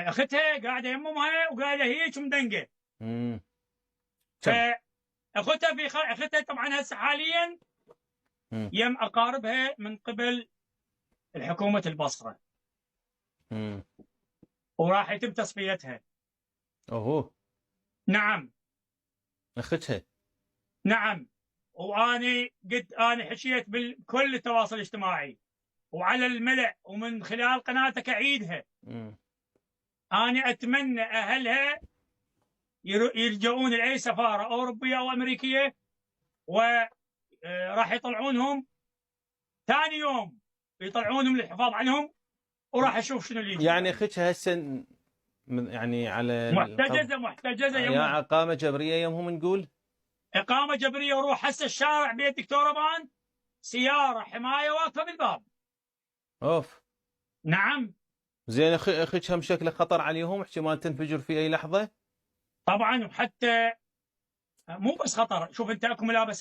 اختها قاعده يم امها وقاعده هيك مدنقه. كم؟ اختها طبعا هسه حاليا يم اقاربها من قبل الحكومه البصره. وراح يتم تصفيتها. اوه. نعم. اختها. نعم. واني انا حكيت بكل التواصل الاجتماعي وعلى الملأ ومن خلال قناتك اعيدها. انا اتمنى اهلها يلجؤون لاي سفاره اوروبيه او امريكيه، وراح يطلعونهم ثاني يوم، يطلعونهم للحفاظ عنهم، وراح اشوف شنو اللي يجي. يعني اختها هسه يعني على محتجزه يا اقامه جبريه يمهم نقول اقامه جبريه، وروح هسه الشارع بيت دكتور ابان سياره حمايه واقفه بالباب. اوف. نعم. زين اختك هم شكله خطر عليهم، احتمال تنفجر في اي لحظه. طبعا. وحتى مو بس خطر، شوف انت اكو ملابس